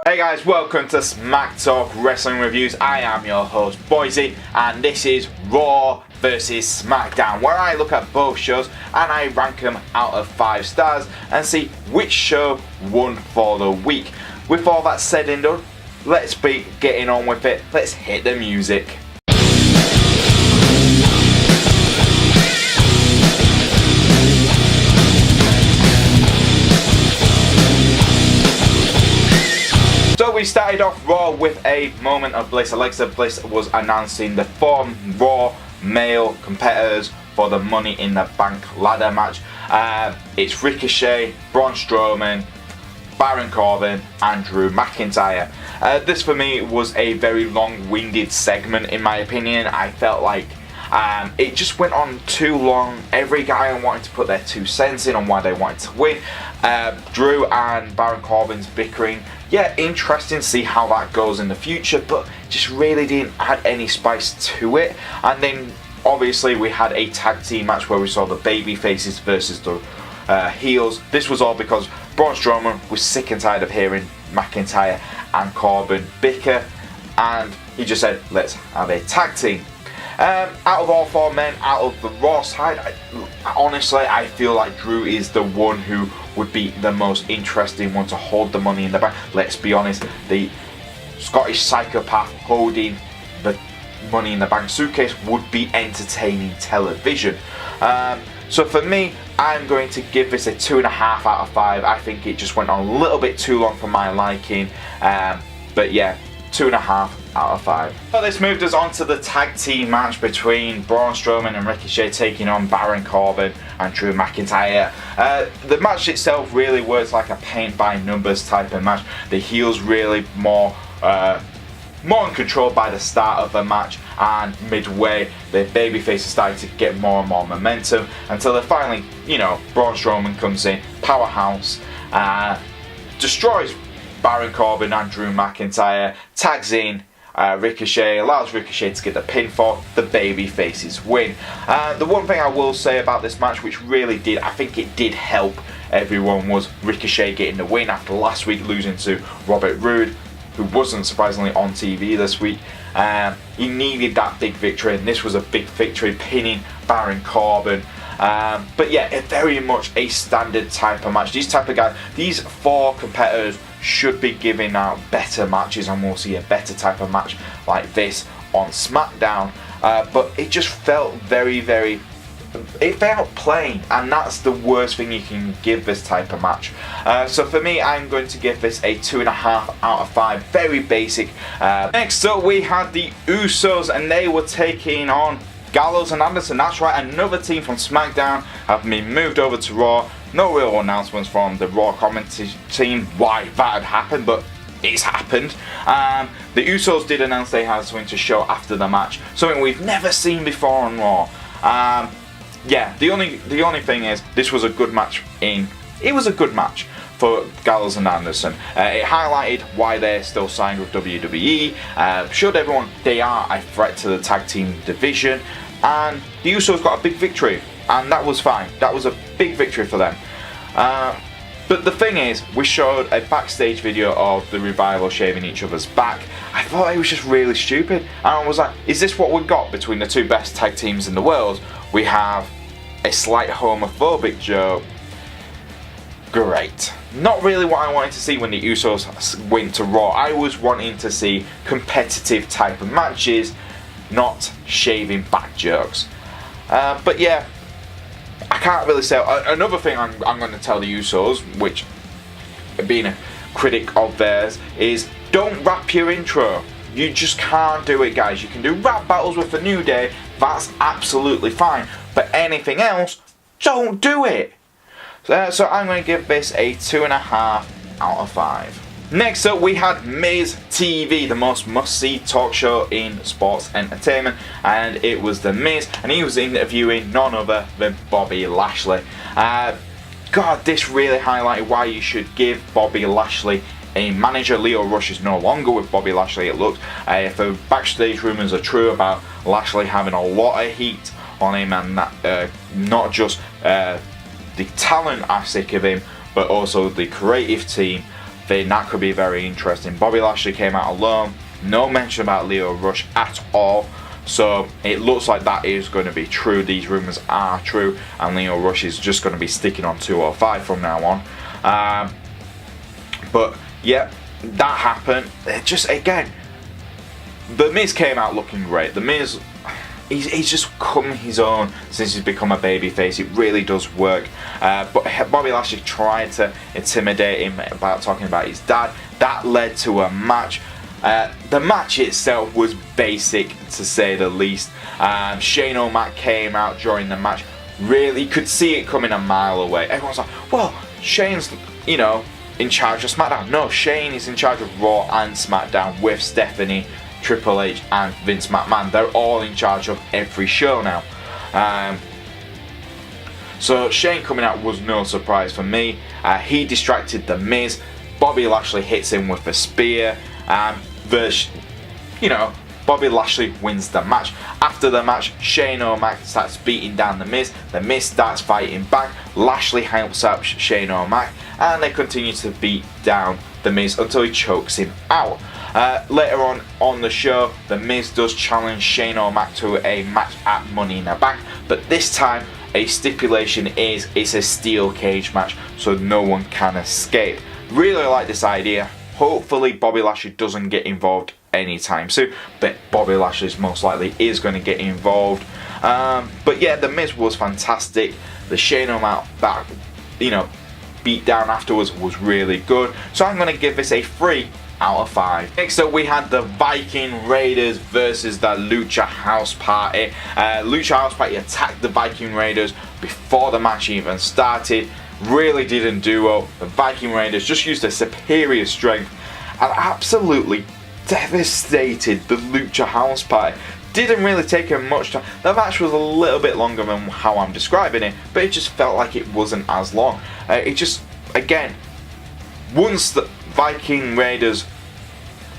Hey guys, welcome to Smack Talk Wrestling Reviews. I am your host, Boise, and this is Raw vs SmackDown, where I look at both shows and I rank them out of 5 stars and see which show won for the week. With all that said and done, let's be getting on with it. Let's hit the music. So we started off Raw with a moment of bliss. Alexa Bliss was announcing the 4 Raw male competitors for the Money in the Bank ladder match. It's Ricochet, Braun Strowman, Baron Corbin and Drew McIntyre. This for me was a very long-winded segment in my opinion. I felt like it just went on too long. Every guy wanted to put their 2 cents in on why they wanted to win. Drew and Baron Corbin's bickering. Yeah, interesting to see how that goes in the future, but just really didn't add any spice to it. And then obviously we had a tag team match where we saw the baby faces versus the heels. This was all because Braun Strowman was sick and tired of hearing McIntyre and Corbin bicker, and he just said, let's have a tag team. Out of all 4 men, out of the Raw side, honestly, I feel like Drew is the one who would be the most interesting one to hold the Money in the Bank. Let's be honest, the Scottish psychopath holding the Money in the Bank suitcase would be entertaining television. So for me, I'm going to give this a 2.5 out of 5. I think it just went on a little bit too long for my liking. But yeah, 2.5 out of 5. So this moved us on to the tag team match between Braun Strowman and Ricochet taking on Baron Corbin and Drew McIntyre. The match itself really works like a paint by numbers type of match. The heels really more in control by the start of the match, and midway the babyfaces started to get more and more momentum until they finally, Braun Strowman comes in, powerhouse, destroys Baron Corbin and Drew McIntyre, tags in Ricochet, allows Ricochet to get the pinfall. The baby faces win. The one thing I will say about this match, which really did, I think it did help everyone, was Ricochet getting the win after last week losing to Robert Roode, who wasn't surprisingly on TV this week. He needed that big victory, and this was a big victory, pinning Baron Corbin. But yeah, very much a standard type of match. These type of guys, these 4 competitors should be giving out better matches, and we'll see a better type of match like this on SmackDown. But it just felt it felt plain, and that's the worst thing you can give this type of match. So for me, I'm going to give this a 2.5 out of 5. Very basic. Next up, we had the Usos, and they were taking on Gallows and Anderson. That's right, another team from SmackDown have been moved over to Raw. No real announcements from the Raw commentary team why that had happened, but it's happened. The Usos did announce they had something to show after the match, something we've never seen before on Raw. Yeah, the only thing is, this was a good match. It was a good match for Gallows and Anderson. It highlighted why they're still signed with WWE, showed everyone they are a threat to the tag team division, and the Usos got a big victory, and that was fine. That was a big victory for them. But the thing is, we showed a backstage video of the Revival shaving each other's back. I thought it was just really stupid, and I was like, is this what we've got between the 2 best tag teams in the world? We have a slight homophobic joke. Great. Not really what I wanted to see when the Usos went to Raw. I was wanting to see competitive type of matches, not shaving back jokes. But yeah, I can't really say. Another thing I'm going to tell the Usos, which being a critic of theirs, is don't rap your intro. You just can't do it, guys. You can do rap battles with the New Day, that's absolutely fine. But anything else, don't do it. So I'm going to give this a 2.5 out of 5. Next up, we had Miz TV, the most must-see talk show in sports entertainment, and it was The Miz, and he was interviewing none other than Bobby Lashley. God, this really highlighted why you should give Bobby Lashley a manager. Leo Rush is no longer with Bobby Lashley, it looked. If the backstage rumours are true about Lashley having a lot of heat on him, and that not just the talent aspect of him, but also the creative team, thing. That could be very interesting. Bobby Lashley came out alone. No mention about Lio Rush at all. So it looks like that is going to be true. These rumours are true. And Lio Rush is just going to be sticking on 205 from now on. But yeah, that happened. It just, again, The Miz came out looking great. The Miz, he's just come his own since he's become a babyface. It really does work. But Bobby Lashley tried to intimidate him about talking about his dad. That led to a match. The match itself was basic, to say the least. Shane O'Mac came out during the match. Really, you could see it coming a mile away. Everyone's like, well, Shane's, you know, in charge of SmackDown. No, Shane is in charge of Raw and SmackDown with Stephanie, Triple H and Vince McMahon. They're all in charge of every show now. So Shane coming out was no surprise for me. He distracted The Miz. Bobby Lashley hits him with a spear. Bobby Lashley wins the match. After the match, Shane O'Mac starts beating down The Miz. The Miz starts fighting back. Lashley helps out Shane O'Mac, and they continue to beat down The Miz until he chokes him out. Later on the show, The Miz does challenge Shane O'Mac to a match at Money in the Bank, but this time a stipulation is it's a steel cage match, so no one can escape. Really like this idea. Hopefully Bobby Lashley doesn't get involved anytime soon, but Bobby Lashley most likely is going to get involved. But yeah, The Miz was fantastic. The Shane O'Mac beat down afterwards was really good. So I'm going to give this a 3 out of 5. Next up we had the Viking Raiders versus the Lucha House Party. Lucha House Party attacked the Viking Raiders before the match even started. Really didn't do well. The Viking Raiders just used their superior strength and absolutely devastated the Lucha House Party. Didn't really take him much time. The match was a little bit longer than how I'm describing it, but it just felt like it wasn't as long. It just, again, once the Viking Raiders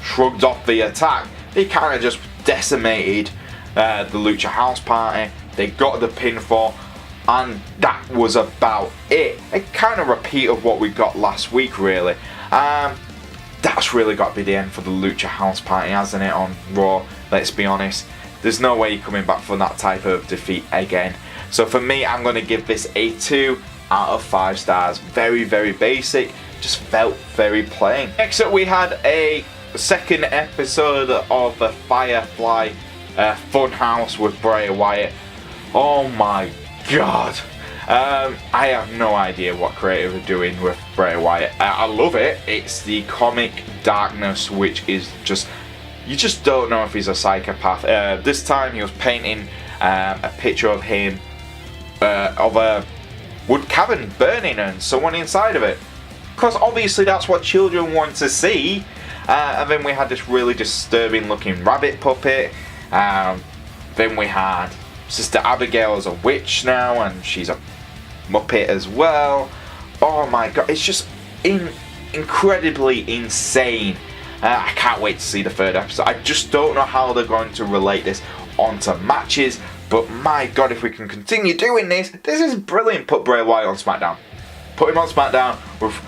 shrugged off the attack, they kind of just decimated the Lucha House Party. They got the pinfall, and that was about it. A kind of repeat of what we got last week, really. That's really got to be the end for the Lucha House Party, hasn't it, on Raw? Let's be honest. There's no way you're coming back from that type of defeat again. So for me, I'm going to give this a 2 out of 5 stars. Very, very basic. Just felt very plain. Next up, we had a second episode of the Firefly Fun House with Bray Wyatt. Oh my god. I have no idea what creative are doing with Bray Wyatt. I love it. It's the comic darkness, which is just, you just don't know if he's a psychopath. This time he was painting a picture of him of a wood cabin burning and someone inside of it, because obviously that's what children want to see. And then we had this really disturbing looking rabbit puppet. Then we had Sister Abigail as a witch now, and she's a Muppet as well. Oh my god, it's just incredibly insane. I can't wait to see the third episode. I just don't know how they're going to relate this onto matches, but my god, if we can continue doing this is brilliant. Put Bray Wyatt on SmackDown. Put him on SmackDown with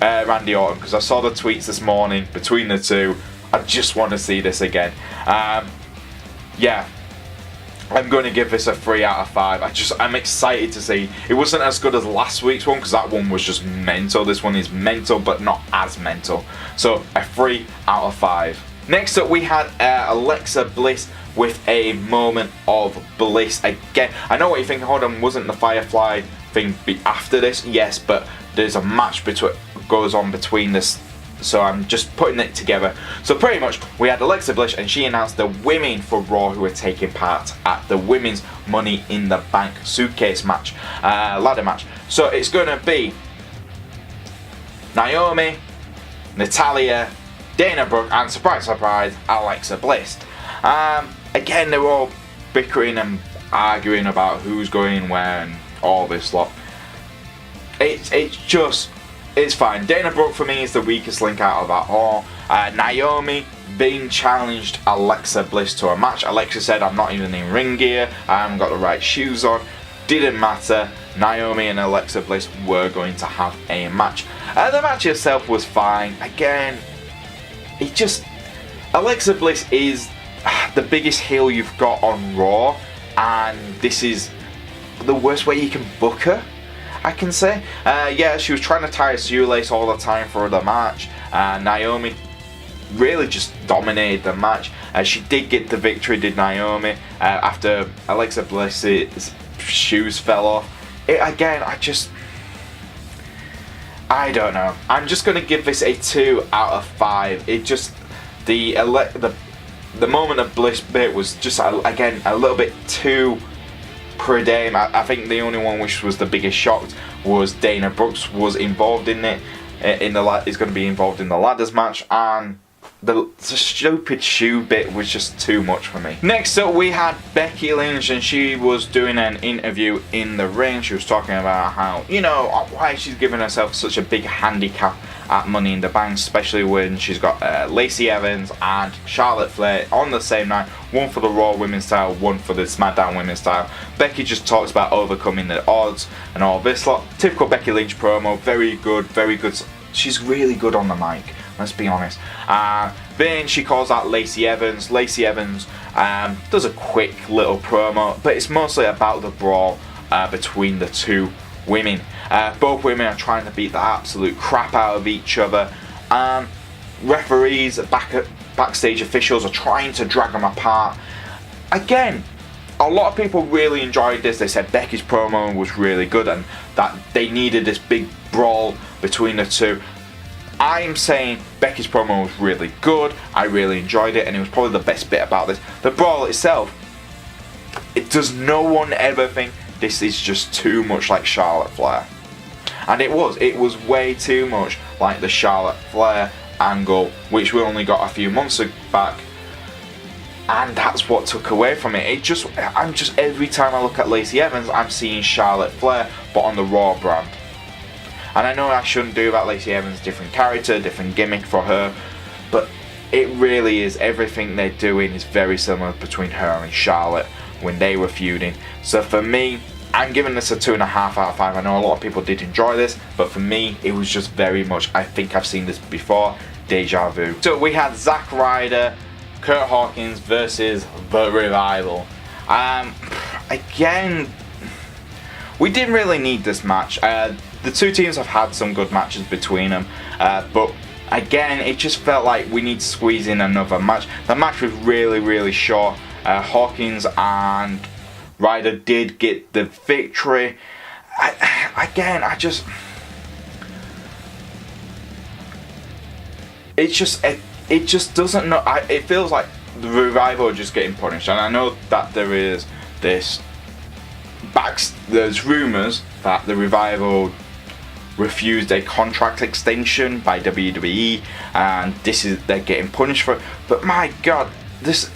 Randy Orton, because I saw the tweets this morning between the two. I just want to see this again. Yeah, I'm going to give this a 3 out of 5. I'm excited to see. It wasn't as good as last week's one, because that one was just mental. This one is mental, but not as mental. So a 3 out of 5. Next up, we had Alexa Bliss with a moment of bliss again. I know what you're thinking. Hold on, wasn't the Firefly thing after this? Yes, but there's a match goes on between this. So I'm just putting it together. So pretty much we had Alexa Bliss, and she announced the women for Raw who are taking part at the women's Money in the Bank suitcase match, ladder match. So it's going to be Naomi, Natalya, Dana Brooke, and surprise, surprise, Alexa Bliss. Again, they're all bickering and arguing about who's going where and all this lot. It's fine. Dana Brooke for me is the weakest link out of that all. Naomi being challenged Alexa Bliss to a match. Alexa said, I'm not even in ring gear, I haven't got the right shoes on. didn't matter. Naomi and Alexa Bliss were going to have a match. The match itself was fine. Again, it just... Alexa Bliss is the biggest heel you've got on Raw, and this is the worst way you can book her, I can say. Yeah, she was trying to tie a shoelace all the time for the match. Naomi really just dominated the match. She did get the victory, did Naomi, after Alexa Bliss's shoes fell off. Again, I don't know. I'm just going to give this a 2 out of 5. It just, the moment of Bliss bit was just, again, a little bit too preordained. I think the only one which was the biggest shock was Dana Brooks was involved in it. Is going to be involved in the ladders match, and the stupid shoe bit was just too much for me. Next up, we had Becky Lynch, and she was doing an interview in the ring. She was talking about how, you know, why she's giving herself such a big handicap at Money in the Bank, especially when she's got Lacey Evans and Charlotte Flair on the same night, one for the Raw Women's title, one for the SmackDown Women's title. Becky just talks about overcoming the odds and all this lot. Typical Becky Lynch promo, very good, very good. She's really good on the mic, let's be honest. Then she calls out Lacey Evans. Lacey Evans does a quick little promo, but it's mostly about the brawl between the two women. Both women are trying to beat the absolute crap out of each other. Referees, backstage officials are trying to drag them apart. Again, a lot of people really enjoyed this. They said Becky's promo was really good and that they needed this big brawl between the two. I'm saying Becky's promo was really good. I really enjoyed it, and it was probably the best bit about this. The brawl itself, does no one ever think this is just too much like Charlotte Flair? And it was way too much like the Charlotte Flair angle, which we only got a few months back, and that's what took away from it. I'm just every time I look at Lacey Evans, I'm seeing Charlotte Flair, but on the Raw brand. And I know I shouldn't do that. Lacey Evans, different character, different gimmick for her, but it really is, everything they're doing is very similar between her and Charlotte when they were feuding. So for me, I'm giving this a 2.5 out of 5. I know a lot of people did enjoy this, but for me, it was just very much, I think I've seen this before, deja vu. So we had Zack Ryder, Curt Hawkins versus The Revival. Again, we didn't really need this match. The two teams have had some good matches between them, but again, it just felt like we need to squeeze in another match. The match was really, really short. Hawkins and Ryder did get the victory. It just doesn't know. It feels like the Revival are just getting punished, and I know that there is this there's rumours that the Revival refused a contract extension by WWE, and they're getting punished for it. But my God, this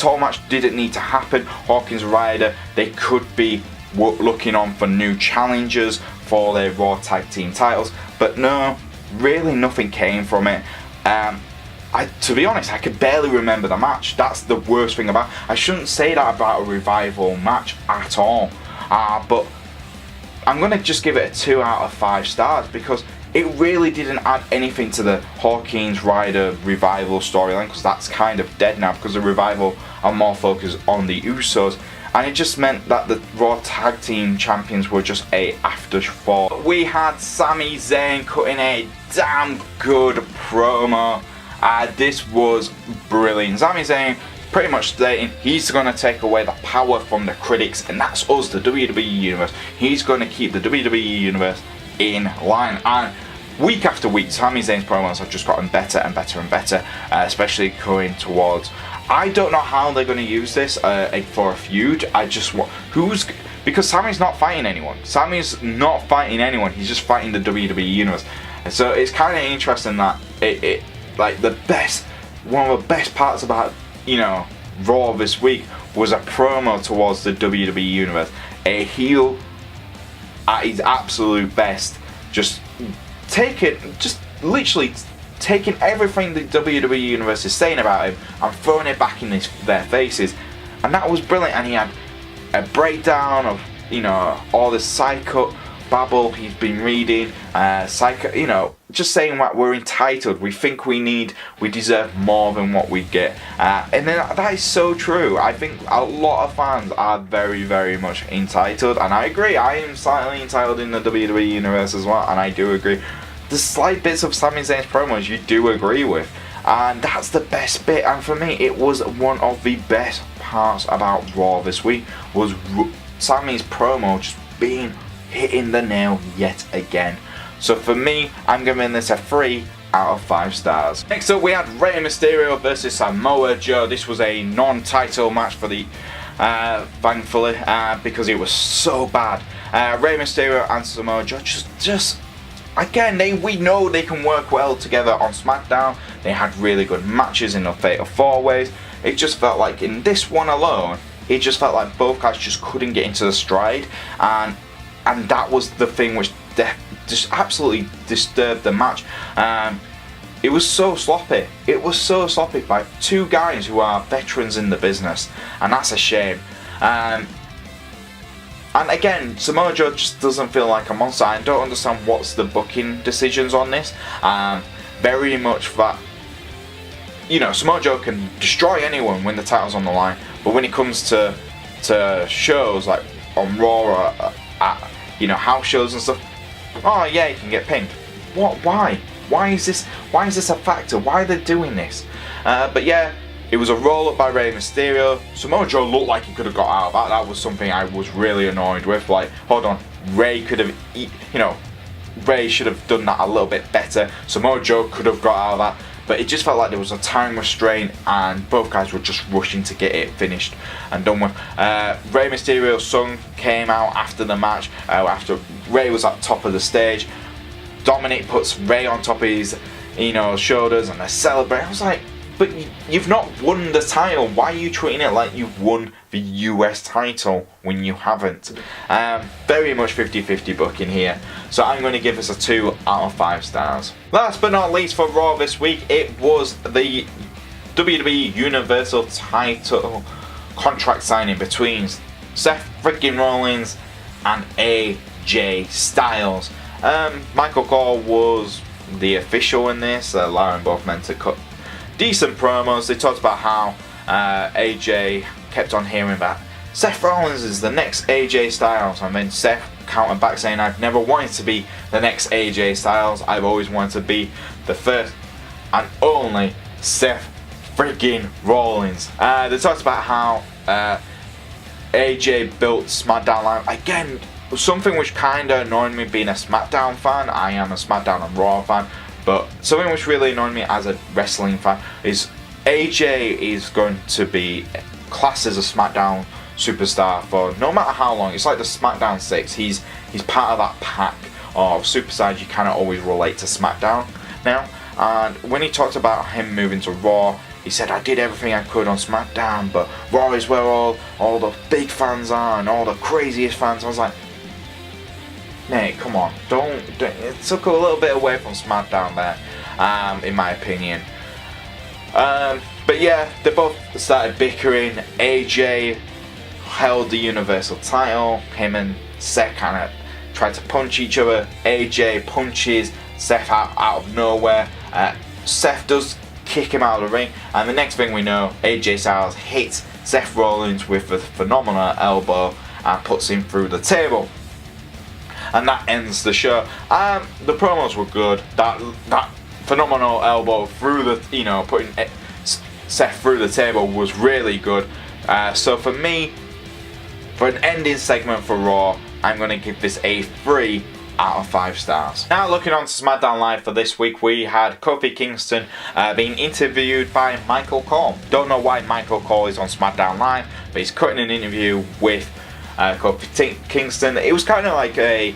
whole match didn't need to happen. Hawkins and Ryder, they could be looking on for new challengers for their Raw Tag Team titles, but no, really nothing came from it. To be honest, I could barely remember the match. That's the worst thing about it. I shouldn't say that about a Revival match at all, but I'm going to just give it a 2 out of 5 stars because it really didn't add anything to the Hawkins Ryder Revival storyline, because that's kind of dead now because the Revival are more focused on the Usos, and it just meant that the Raw Tag Team Champions were just a afterthought. We had Sami Zayn cutting a damn good promo. This was brilliant. Sami Zayn pretty much stating he's going to take away the power from the critics, and that's us, the WWE Universe. He's going to keep the WWE Universe in line, and week after week, Sami Zayn's promos have just gotten better and better and better, especially going towards. I don't know how they're going to use this for a feud. Because Sami's not fighting anyone. Sami's not fighting anyone. He's just fighting the WWE Universe. And so it's kind of interesting that one of the best parts about, you know, Raw this week was a promo towards the WWE Universe. A heel at his absolute best, literally taking everything the WWE Universe is saying about him and throwing it back in their faces, and that was brilliant. And he had a breakdown of, you know, all the psycho babble he's been reading, just saying that we're entitled, we think we deserve more than what we get, and then that is so true. I think a lot of fans are very, very much entitled, and I agree. I am slightly entitled in the WWE Universe as well, and I do agree. The slight bits of Sami Zayn's promos you do agree with, and that's the best bit. And for me, it was one of the best parts about Raw this week, was Sami's promo just hitting the nail yet again. So for me, I'm giving this a 3 out of 5 stars. Next up, we had Rey Mysterio versus Samoa Joe. This was a non-title match for the, thankfully, because it was so bad. Rey Mysterio and Samoa Joe just again, we know they can work well together on SmackDown. They had really good matches in the Fatal 4-Ways. It just felt like in this one alone, it just felt like both guys just couldn't get into the stride, and that was the thing which just absolutely disturbed the match. It was so sloppy. It was so sloppy by two guys who are veterans in the business, and that's a shame. And again, Samoa Joe just doesn't feel like a monster. I don't understand what's the booking decisions on this. Very much that, you know, Samoa Joe can destroy anyone when the title's on the line, but when it comes to shows like on Raw or at, you know, house shows and stuff, oh yeah, he can get pinned. What? Why? Why is this a factor? Why are they doing this? But yeah, it was a roll up by Rey Mysterio. Samoa Joe looked like he could have got out of that. That was something I was really annoyed with. Like, hold on, Rey could have, you know, Rey should have done that a little bit better. Samoa Joe could have got out of that. But it just felt like there was a time restraint, and both guys were just rushing to get it finished and done with. Rey Mysterio's son came out after the match, after Rey was at top of the stage. Dominic puts Rey on top of his, you know, shoulders, and they celebrate. I was like, but you've not won the title. Why are you treating it like you've won the US title when you haven't? Very much 50-50 booking here. So I'm going to give this a 2 out of 5 stars. Last but not least for Raw this week, it was the WWE Universal title contract signing between Seth freaking Rollins and AJ Styles. Michael Cole was the official in this, allowing both men to cut decent promos. They talked about how AJ kept on hearing that Seth Rollins is the next AJ Styles, and then Seth countered back saying, I've never wanted to be the next AJ Styles, I've always wanted to be the first and only Seth freaking Rollins. They talked about how AJ built SmackDown Live. Again, something which kind of annoyed me being a SmackDown fan. I am a SmackDown and Raw fan, but something which really annoyed me as a wrestling fan is AJ is going to be classed as a SmackDown superstar for no matter how long. It's like the SmackDown 6. He's part of that pack of superstars you cannot always relate to SmackDown now. And when he talked about him moving to Raw, he said, I did everything I could on SmackDown, but Raw is where all the big fans are and all the craziest fans. I was like, mate, come on, don't. It took a little bit away from SmackDown there, in my opinion. But yeah, they both started bickering. AJ held the Universal title. Him and Seth kind of tried to punch each other. AJ punches Seth out of nowhere. Seth does kick him out of the ring, and the next thing we know, AJ Styles hits Seth Rollins with a phenomenal elbow and puts him through the table. And that ends the show. The promos were good. That phenomenal elbow through the, you know, putting Seth through the table was really good. So for me, for an ending segment for Raw, I'm going to give this a 3 out of 5 stars. Now looking on to SmackDown Live for this week, we had Kofi Kingston being interviewed by Michael Cole. Don't know why Michael Cole is on SmackDown Live, but he's cutting an interview with Kofi Kingston. It was kind of like a,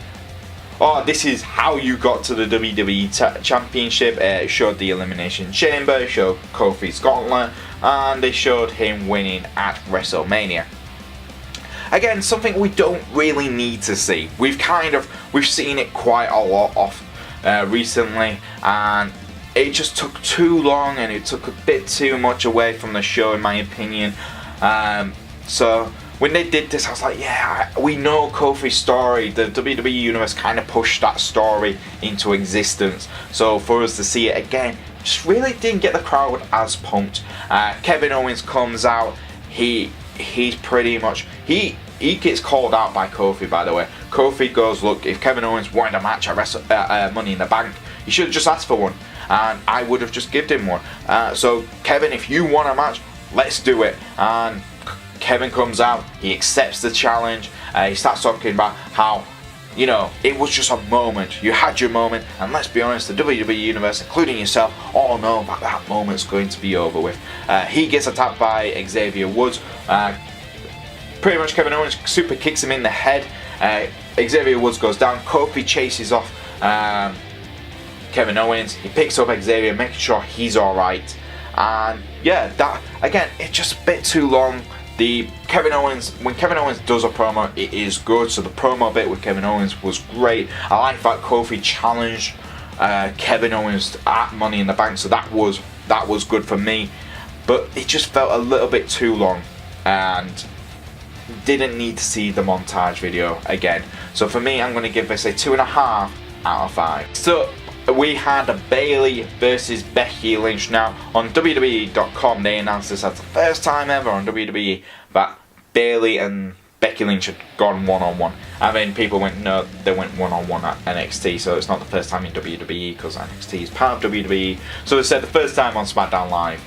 oh, this is how you got to the WWE Championship. It showed the Elimination Chamber, it showed Kofi's gauntlet, and they showed him winning at WrestleMania. Again, something we don't really need to see. We've seen it quite a lot of recently, and it just took too long and it took a bit too much away from the show, in my opinion. So when they did this, I was like, yeah, we know Kofi's story. The WWE Universe kind of pushed that story into existence. So for us to see it again, just really didn't get the crowd as pumped. Kevin Owens comes out. He's pretty much, he gets called out by Kofi, by the way. Kofi goes, look, if Kevin Owens wanted a match at Money in the Bank, he should have just asked for one, and I would have just given him one. So Kevin, if you want a match, let's do it. And Kevin comes out, he accepts the challenge. He starts talking about how, you know, it was just a moment. You had your moment, and let's be honest, the WWE Universe, including yourself, all know that moment's going to be over with. He gets attacked by Xavier Woods. Pretty much Kevin Owens super kicks him in the head. Xavier Woods goes down. Kofi chases off Kevin Owens. He picks up Xavier, making sure he's alright. And yeah, that again, it's just a bit too long. When Kevin Owens does a promo, it is good. So the promo bit with Kevin Owens was great. I like that Kofi challenged Kevin Owens at Money in the Bank, so that was good for me. But it just felt a little bit too long, and didn't need to see the montage video again. So for me, I'm going to give this a 2.5 out of 5. So we had a Bayley versus Becky Lynch. Now on WWE.com they announced this as the first time ever on WWE that Bayley and Becky Lynch had gone one-on-one. I mean, people went, no, they went one-on-one at NXT, so it's not the first time in WWE because NXT is part of WWE. So they said the first time on SmackDown Live,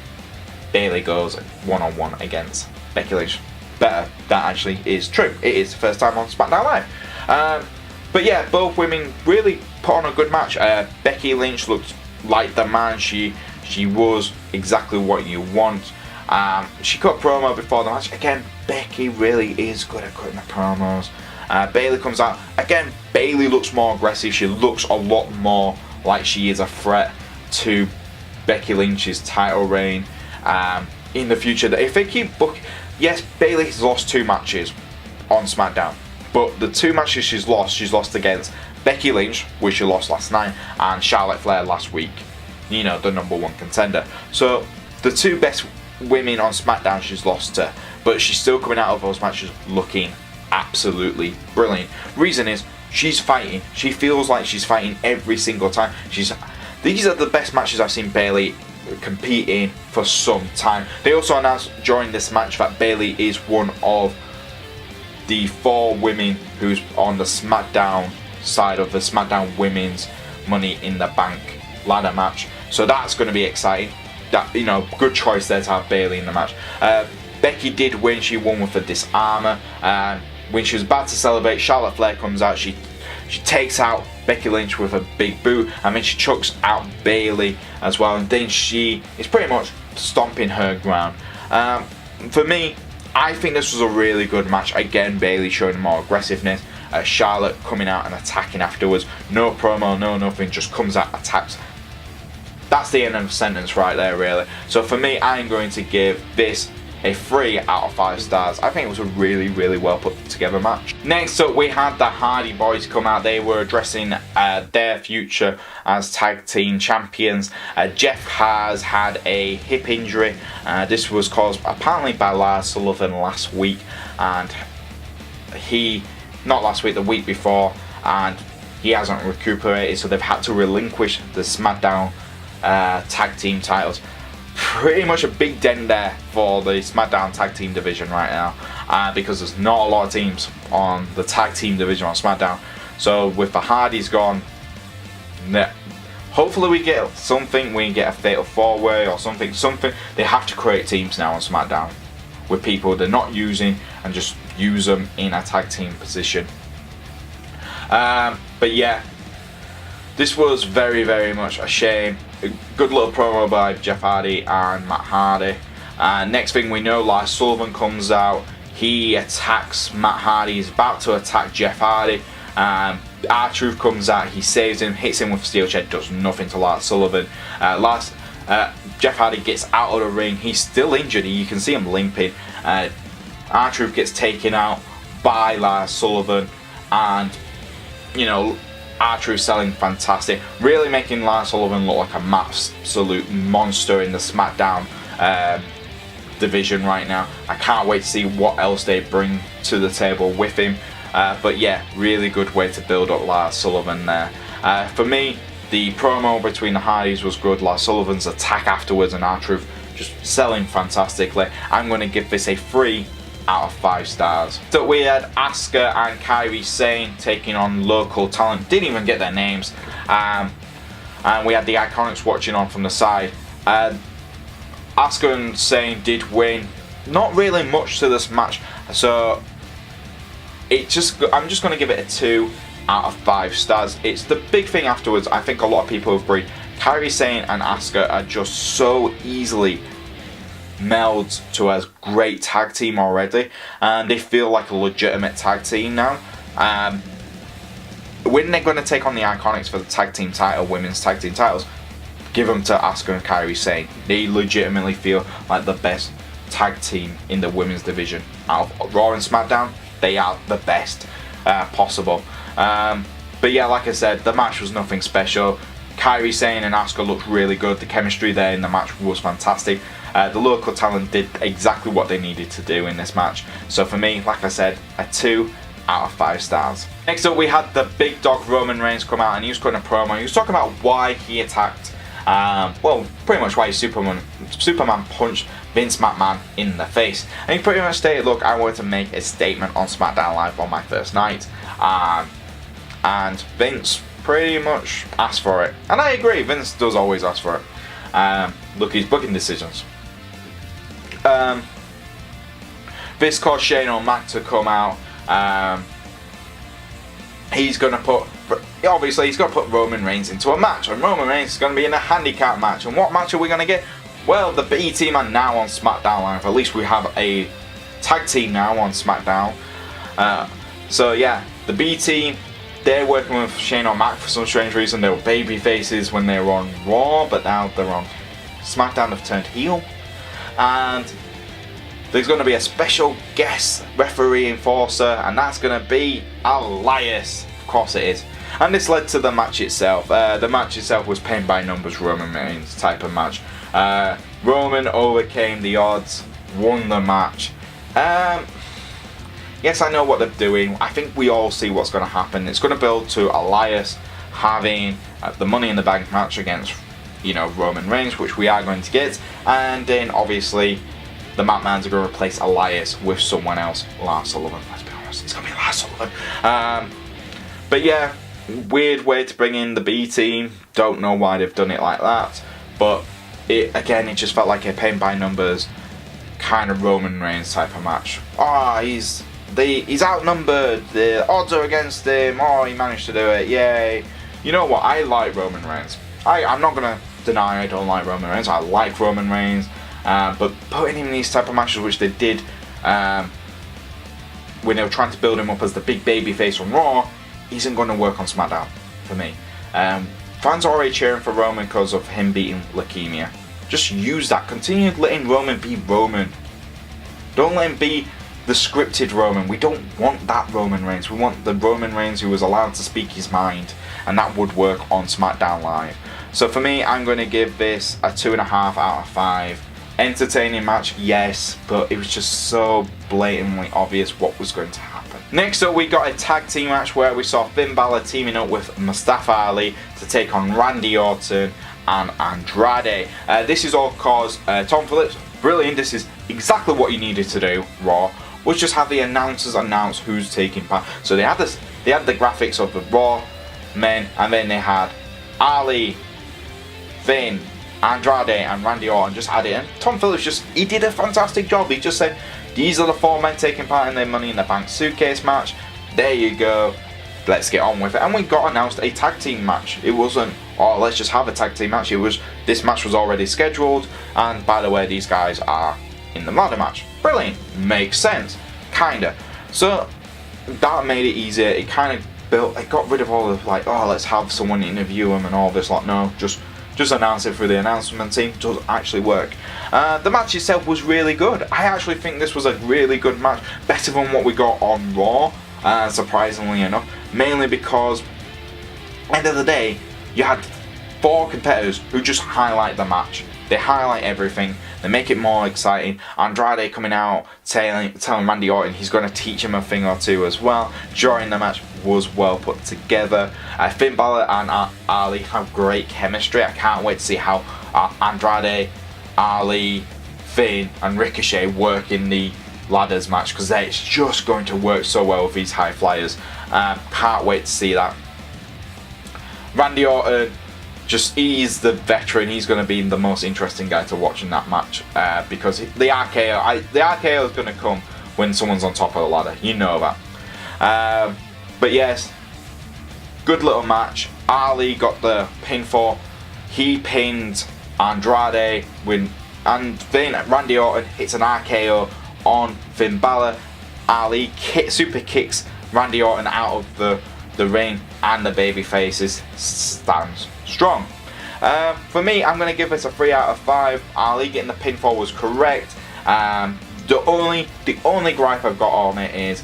Bayley goes one-on-one against Becky Lynch. Better, that actually is true. It is the first time on SmackDown Live. But yeah, both women really put on a good match. Becky Lynch looked like the man she was, exactly what you want. She cut a promo before the match. Again, Becky really is good at cutting the promos. Bayley comes out. Again, Bayley looks more aggressive. She looks a lot more like she is a threat to Becky Lynch's title reign in the future. If they keep booking, yes, Bayley has lost 2 matches on SmackDown. But the 2 matches she's lost against Becky Lynch, which she lost last night, and Charlotte Flair last week. You know, the #1 contender. So the 2 best women on SmackDown she's lost to, but she's still coming out of those matches looking absolutely brilliant. Reason is, she's fighting. She feels like she's fighting every single time. These are the best matches I've seen Bayley compete in for some time. They also announced during this match that Bayley is one of the 4 women who's on the SmackDown side of the SmackDown Women's Money in the Bank ladder match. So that's going to be exciting. That, you know, good choice there to have Bayley in the match. Becky did win. She won with a disarmer. When she was about to celebrate, Charlotte Flair comes out. She takes out Becky Lynch with a big boot, and then she chucks out Bayley as well. And then she is pretty much stomping her ground. For me, I think this was a really good match. Again, Bayley showing more aggressiveness. Charlotte coming out and attacking afterwards. No promo, no nothing, just comes out, attacks. That's the end of the sentence right there, really. So for me, I'm going to give this a 3 out of 5 stars. I think it was a really, really well put together match. Next up, we had the Hardy Boys come out. They were addressing their future as tag team champions. Jeff has had a hip injury. This was caused apparently by Lars Sullivan last week, and not last week, the week before, and he hasn't recuperated, so they've had to relinquish the SmackDown tag team titles. Pretty much a big dent there for the SmackDown tag team division right now, because there's not a lot of teams on the tag team division on SmackDown. So with the Hardys gone, hopefully we get something. We get a Fatal 4-Way or something. They have to create teams now on SmackDown with people they're not using, and just use them in a tag team position. But yeah, this was very, very much a shame. A good little promo by Jeff Hardy and Matt Hardy. Next thing we know, Lars Sullivan comes out. He attacks Matt Hardy. He's about to attack Jeff Hardy. R-Truth comes out. He saves him, hits him with a steel chair, does nothing to Lars Sullivan. Jeff Hardy gets out of the ring. He's still injured. You can see him limping. R-Truth gets taken out by Lars Sullivan, and you know, R-Truth selling fantastic, really making Lars Sullivan look like a absolute monster in the SmackDown division right now. I can't wait to see what else they bring to the table with him. But yeah, really good way to build up Lars Sullivan there. For me, the promo between the Hardys was good. Lars Sullivan's attack afterwards and R-Truth just selling fantastically. I'm going to give this a 3 out of 5 stars. So we had Asuka and Kairi Sane taking on local talent. Didn't even get their names. And we had the Iconics watching on from the side. Asuka and Sane did win. Not really much to this match, so I'm just going to give it a 2 out of 5 stars. It's the big thing afterwards. I think a lot of people have agreed. Kairi Sane and Asuka are just so easily meld to a great tag team already, and they feel like a legitimate tag team now. When they're going to take on the Iconics for the tag team title, women's tag team titles, give them to Asuka and Kairi Sane. They legitimately feel like the best tag team in the women's division. Out of Raw and SmackDown, they are the best possible. But yeah, like I said, the match was nothing special. Kairi Sane and Asuka looked really good. The chemistry there in the match was fantastic. The local talent did exactly what they needed to do in this match. So for me, like I said, a 2 out of 5 stars. Next up, we had the big dog Roman Reigns come out, and he was cutting a promo. He was talking about why he attacked, well, pretty much why he Superman punched Vince McMahon in the face. And he pretty much stated, look, I wanted to make a statement on SmackDown Live on my first night. And Vince pretty much asked for it. And I agree, Vince does always ask for it. Look, his booking decisions. Vince caused Shane O'Mac to come out. He's going to put, obviously he's going to put Roman Reigns into a match, and Roman Reigns is going to be in a handicap match. And what match are we going to get? Well, the B team are now on SmackDown Live. At least we have a tag team now on SmackDown. So yeah, the B team, they're working with Shane O'Mac for some strange reason. They were baby faces when they were on Raw, but now they're on SmackDown, have turned heel. And there's going to be a special guest referee enforcer, and that's going to be Elias. Of course it is. And this led to the match itself. The match itself was pinned by numbers Roman Reigns type of match. Roman overcame the odds, won the match. Yes, I know what they're doing. I think we all see what's going to happen. It's going to build to Elias having the Money in the Bank match against, Roman Reigns, which we are going to get. And then obviously the McMahons are going to replace Elias with someone else. Lars Sullivan, let's be honest, it's going to be Lars Sullivan. But yeah, weird way to bring in the B team. Don't know why they've done it like that. But it just felt like a pain by numbers kind of Roman Reigns type of match. He's outnumbered. The odds are against him. He managed to do it. Yay. You know what? I like Roman Reigns. I'm not going to deny I don't like Roman Reigns. I like Roman Reigns. But putting him in these type of matches, which they did when they were trying to build him up as the big baby face on Raw, isn't going to work on SmackDown for me. Fans are already cheering for Roman because of him beating leukemia. Just use that. Continue letting Roman be Roman. Don't let him be the scripted Roman. We don't want that Roman Reigns. We want the Roman Reigns who was allowed to speak his mind, and that would work on SmackDown Live. So for me, I'm going to give this a 2.5 out of 5. Entertaining match, yes, but it was just so blatantly obvious what was going to happen. Next up, we got a tag team match where we saw Finn Balor teaming up with Mustafa Ali to take on Randy Orton and Andrade. This is all because Tom Phillips, brilliant, this is exactly what you needed to do, Raw, was just have the announcers announce who's taking part. So they had the graphics of the Raw men, and then they had Ali, Finn, Andrade and Randy Orton just added in. Tom Phillips he did a fantastic job. He just said, these are the 4 men taking part in their Money in the Bank suitcase match. There you go. Let's get on with it. And we got announced a tag team match. It wasn't, let's just have a tag team match. This match was already scheduled. And by the way, these guys are in the ladder match. Brilliant. Makes sense. Kinda. So that made it easier. It kind of got rid of all the let's have someone interview them and all this. No, just announce it through the announcement team. Does actually work. The match itself was really good. I actually think this was a really good match, better than what we got on Raw, surprisingly enough. Mainly because, end of the day, you had 4 competitors who just highlight the match. They highlight everything. They make it more exciting. Andrade coming out telling Randy Orton he's going to teach him a thing or two as well during the match was well put together. Finn Balor and Ali have great chemistry. I can't wait to see how Andrade, Ali, Finn and Ricochet work in the ladders match, because it's just going to work so well with these high flyers. Can't wait to see that. Randy Orton, he's the veteran. He's going to be the most interesting guy to watch in that match, because the RKO is going to come when someone's on top of the ladder. You know that. But yes, good little match. Ali got the pinfall. He pinned Andrade and then Randy Orton hits an RKO on Finn Balor. Ali super kicks Randy Orton out of the ring, and the baby faces stands strong. For me, I'm going to give this a 3 out of 5. Ali getting the pinfall was correct. The only gripe I've got on it is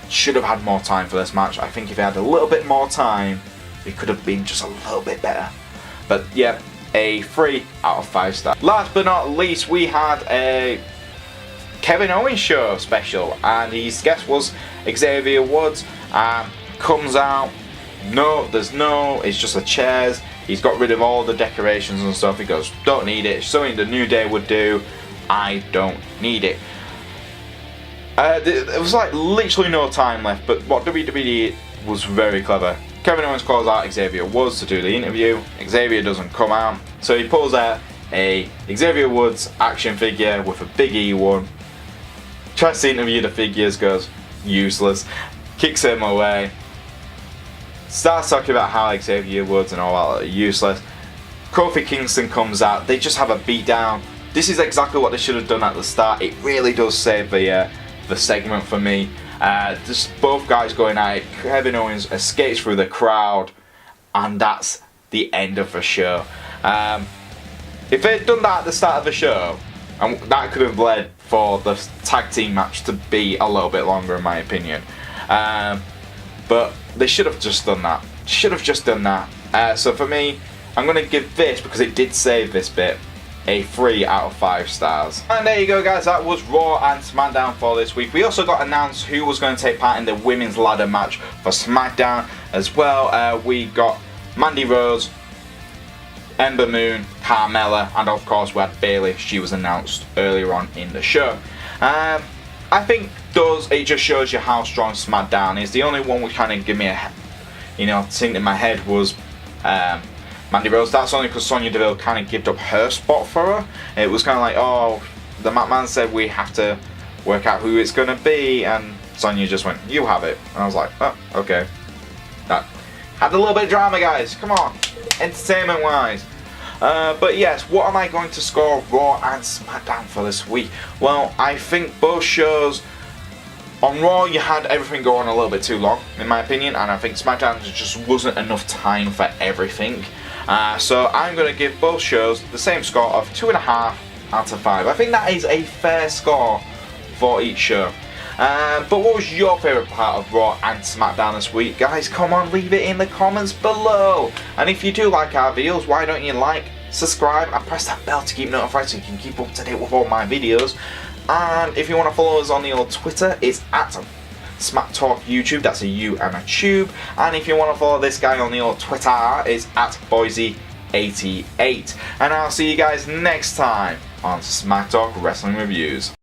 should have had more time for this match. I think if he had a little bit more time, it could have been just a little bit better. But yeah, a 3 out of 5 stars. Last but not least, we had a Kevin Owens show special, and his guest was Xavier Woods. Comes out, it's just the chairs. He's got rid of all the decorations and stuff. He goes, don't need it. It's something the New Day would do. I don't need it. There was like literally no time left, but what WWE was very clever. Kevin Owens calls out Xavier Woods to do the interview. Xavier doesn't come out, so he pulls out a Xavier Woods action figure with a big E1. Tries to interview the figures, goes useless, kicks him away. Starts talking about how Xavier Woods and all that are useless. Kofi Kingston comes out. They just have a beatdown. This is exactly what they should have done at the start. It really does save the segment for me. Just both guys going at it. Kevin Owens escapes through the crowd, and that's the end of the show. If they'd done that at the start of the show, and that could have led for the tag team match to be a little bit longer, in my opinion. But they should have just done that. So for me, I'm going to give this, because it did save this bit, a 3 out of 5 stars. And there you go, guys. That was Raw and SmackDown for this week. We also got announced who was going to take part in the women's ladder match for SmackDown as well. We got Mandy Rose, Ember Moon, Carmella, and of course we had Bayley. She was announced earlier on in the show. I think it just shows you how strong SmackDown is. The only one which kind of give me a thing in my head was Mandy Rose. That's only because Sonya Deville kind of gave up her spot for her. It was kind of like, oh, the McMahon said we have to work out who it's going to be, and Sonya just went, you have it. And I was like, oh, okay. That had a little bit of drama, guys. Come on, entertainment wise. But yes, what am I going to score Raw and SmackDown for this week? Well, I think both shows, on Raw you had everything go on a little bit too long, in my opinion, and I think SmackDown just wasn't enough time for everything. So I'm going to give both shows the same score of 2.5 out of 5. I think that is a fair score for each show. But what was your favourite part of Raw and SmackDown this week? Guys, come on, leave it in the comments below. And if you do like our videos, why don't you like, subscribe, and press that bell to keep notified so you can keep up to date with all my videos. And if you want to follow us on the old Twitter, it's at Smack Talk YouTube. That's a U and a tube. And if you want to follow this guy on the old Twitter, it's at Boise88. And I'll see you guys next time on Smack Talk Wrestling Reviews.